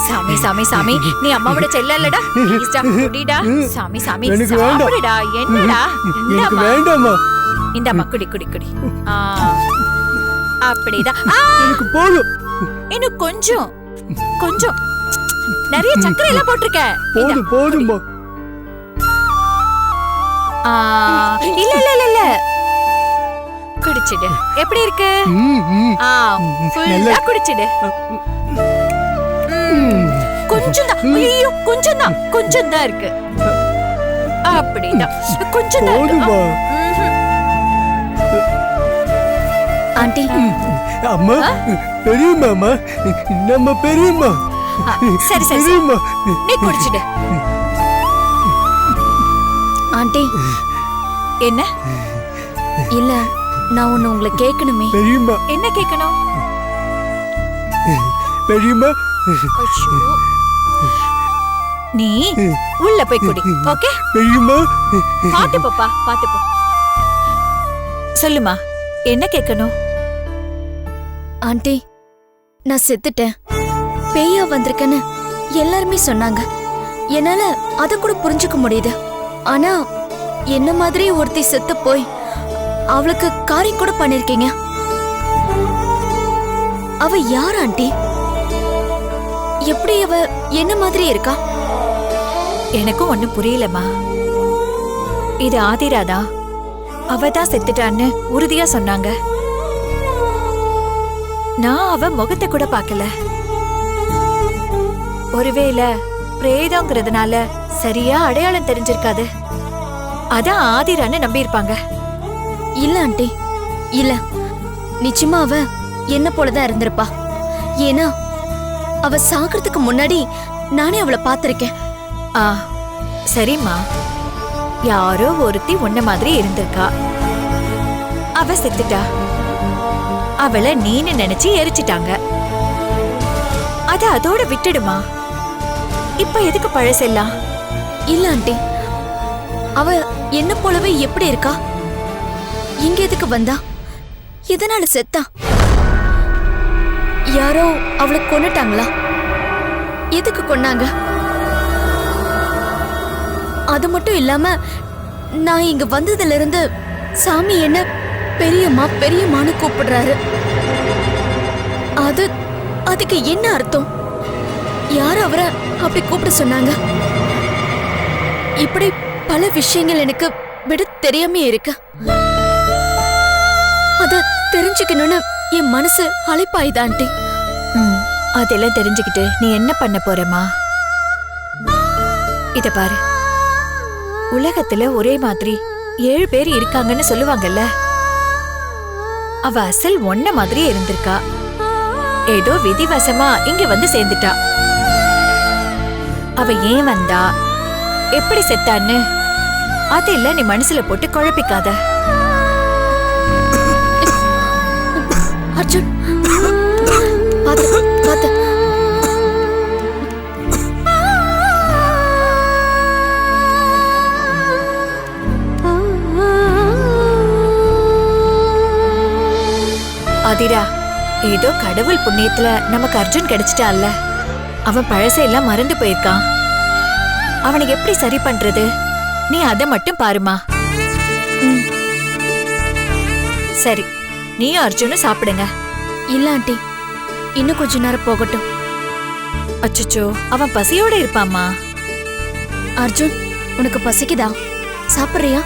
சாமி சாமி சாமி நீ அம்மாவோட செல்ல இல்லடா ப்ளீஸ்டா குடிடா சாமி சாமி சாப்பிடுடா என்னடா எனக்கு வேண்டாமா இந்த அம்மா குடி குடி குடி அப்படிதான் எனக்கு போதும் இன்னும் கொஞ்சம் கொஞ்சம் நிறைய சக்கரை எல்லாம் போட்டிருக்க போதும் போதும்பா இல்ல இல்ல இல்ல இல்ல குடிச்சிடு எப்படி இருக்கு ஃபுல்லா குடிச்சிடு கொஞ்சம் தான் ஐயோ கொஞ்சம் தான் இருக்கு அப்படிதான் கொஞ்சம் தான் ஆண்டி அம்மா பெரியம்மா நம்ம பெரியம்மா சரி சரி நீ குடிச்சிடு ஆண்டி என்ன இல்ல நான் ஒண்ணு உங்களை கேட்கணுமே பெரியம்மா என்ன கேட்கணும் பெரியம்மா நீ உள்ள போய் குடி ஓகே பெரியம்மா பாத்து பாப்பா பாத்து போ சொல்லுமா என்ன கேட்கணும் ஆண்டி நான் செத்துட்டேன் பேயா வந்திருக்கேன்னு எல்லாருமே சொன்னாங்க என்னால அத கூட புரிஞ்சுக்க முடியுது ஆனா என்ன மாதிரி ஒருத்தி செத்து போய் அவளுக்கு காரியம் கூட பண்ணிருக்கீங்க அவ யார் ஆண்டி எப்படி அவ என்ன மாதிரி இருக்கா எனக்கும் ஒண்ணும் புரியலமா இது ஆதிராதா அவதான் செத்துட்டான்னு உறுதியா சொன்னாங்க நான் அவ முகத்தை கூட பார்க்கல ஒருவேளை பிரேதங்கிறதுனால சரியா அடையாளம் தெரிஞ்சிருக்காது அதான் ஆதிரான்னு நம்பி இருப்பாங்க இல்ல ஆண்டி இல்ல நிச்சயமா அவ என்ன போலதான் இருந்திருப்பா ஏன்னா அவ சாகிறதுக்கு முன்னாடி நானே அவளை பார்த்திருக்கேன் சரிம்மா யாரோ ஒருத்தி உன்ன மாதிரி இருந்திருக்கா அவ செத்துட்டா அவளை நீன்னு நினைச்சு எரிச்சிட்டாங்க அத அதோட விட்டுடுமா இப்ப எதுக்கு பழசெல்லாம் இல்ல ஆண்டி அவ என்ன போலவே எப்படி இருக்கா இங்க எதுக்கு வந்தா எதனால செத்தா யாரோ அவளை கொன்னுட்டாங்களா எதுக்கு கொன்னாங்க அது மட்டும் இல்லாம நான் இங்க வந்ததுல இருந்து சாமி என்ன பெரியம்மா பெரியம்மான்னு கூப்பிடுறாரு அதுக்கு என்ன அர்த்தம் யார் அவரை அப்படி கூப்பிட சொன்னாங்க இப்படி பல விஷயங்கள் எனக்கு விட தெரியாம இருக்கு அத தெரிஞ்சுக்கணும்னு என் மனசு அழைப்பாயுதா ஆண்டி அதெல்லாம் தெரிஞ்சுக்கிட்டு நீ என்ன பண்ண போறமா இத பாரு உலகத்துல ஒரே மாதிரி 7 பேர் இருக்காங்கன்னு சொல்லுவாங்கல்ல அவ அசல் ஒன்ன மாதிரியே இருந்திருக்கா ஏதோ விதிவசமா இங்க வந்து சேர்ந்துட்டா அவ ஏன் வந்தா எப்படி செத்தான்னு அதெல்லாம் நீ மனசுல போட்டு குழப்பிக்காத அர்ஜுன் பாத்து பாத்து ஆதிரா ஏதோ கடவுள் புண்ணியத்துல நமக்கு அர்ஜுன் கிடைச்சிட்டான்ல அவன் பழசையெல்லாம் மறந்து போயிருக்கான் அவனை எப்படி சரி பண்றது நீ அதை மட்டும் பாருமா சரி நீயும் அர்ஜுனும் சாப்பிடுங்க இல்ல ஆண்டி இன்னும் கொஞ்ச நேரம் போகட்டும் அச்சச்சோ அவன் பசியோட இருப்பாமா அர்ஜுன் உனக்கு பசிக்குதா சாப்பிடுறியா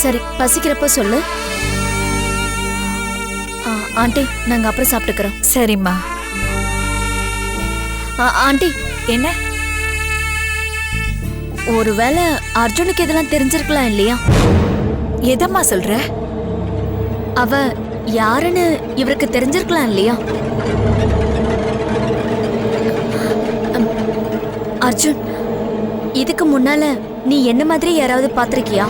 சரி பசிக்கிறப்ப சொல்லு ஆண்டி நாங்க அப்புறம் சாப்பிட்டுக்கிறோம் சரிம்மா ஆண்டி என்ன ஒருவேளை அர்ஜுனுக்கு இதெல்லாம் தெரிஞ்சிருக்கலாம் இல்லையா எதம்மா சொல்ற அவ யாருன்னு இவருக்கு தெரிஞ்சிருக்கலாம் இல்லையா அர்ஜுன் இதுக்கு முன்னால நீ என்ன மாதிரி யாராவது பாத்திருக்கியா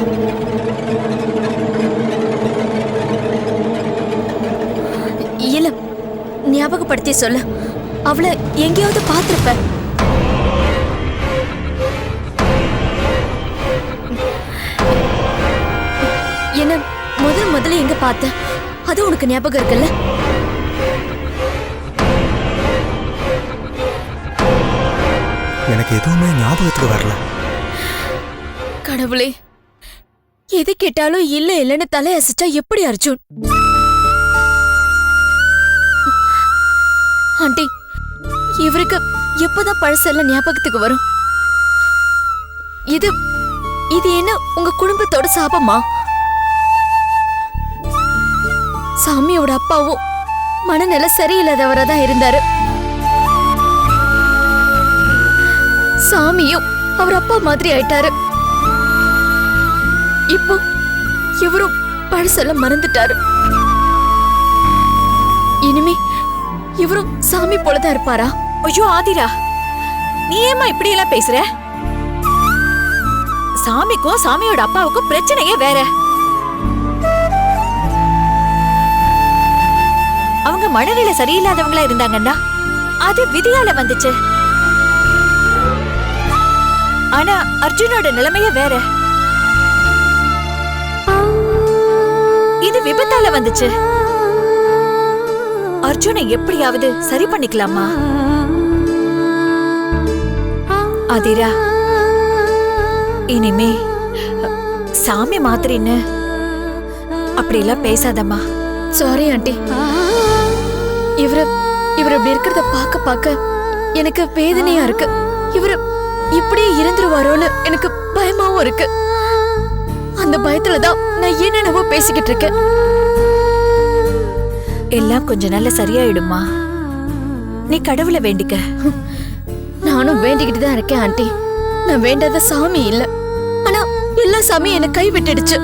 இல்ல ஞாபகப்படுத்தி சொல்லு அவளை எங்கேயாவது பார்த்திருப்ப என்ன முதல்ல எங்க பார்த்த அது உனக்கு ஞாபகம் இருக்குல்ல எனக்கு எதுவுமே ஞாபகத்துக்கு வரல. கடவுளே, எது கேட்டாலும் இல்ல இல்லன்னு தலையசிச்சா எப்படி அர்ஜுன்? ஆண்டி, இவருக்கு எப்பதான் பழசெல்லாம் ஞாபகத்துக்கு வரும்? இது இது என்ன உங்க குடும்பத்தோட சாபமா? சாமியோட அப்பாவும் மனநிலை சரியில்லாதவரா தான் இருந்தாரு. சாமியும் அவர் அப்பா மாதிரி ஆயிட்டாரு. இப்போ இவரும் பழசெல்லாம் மறந்துட்டாரு. இனிமே இவரும் சாமி போலதான் இருப்பாரா? ஐயோ ஆதிரா, நீ ஏமா இப்படி எல்லாம் பேசுற? சாமிக்கும் சாமியோட அப்பாவுக்கும் பிரச்சனையே வேற. அவங்க மனநிலை சரியில்லாதவங்களா இருந்தாங்கன்னா அது விதியால வந்துச்சு. ஆனா அர்ஜுனோட நிலைமைய வேற. இது விபத்தால வந்துச்சு. அர்ஜுனை எப்படியாவது சரி பண்ணிக்கலாமா? ஆதிரா, இனிமே சாமி மாத்திரின்னு அப்படியெல்லாம் பேசாதம்மா. Sorry aunty. இவரு இப்படி இருக்கிறத பார்க்க பார்க்க எனக்கு வேதனையா இருக்கு. இவரு இப்படியே இருந்துருவாரோன்னு எனக்கு பயமாவும் இருக்கு. அந்த பயத்துலதான் நான் என்னென்னவோ பேசிக்கிட்டு இருக்கேன். எல்லாம் கொஞ்ச நாள்ல சரியாயிடுமா. நீ கடவுளை வேண்டிக்க. நானும் வேண்டிக்கிட்டு தான் இருக்கேன் ஆண்டி. நான் வேண்டாத சாமி இல்ல, ஆனா எல்லா சாமியும் என்னை கை விட்டுடுச்சு.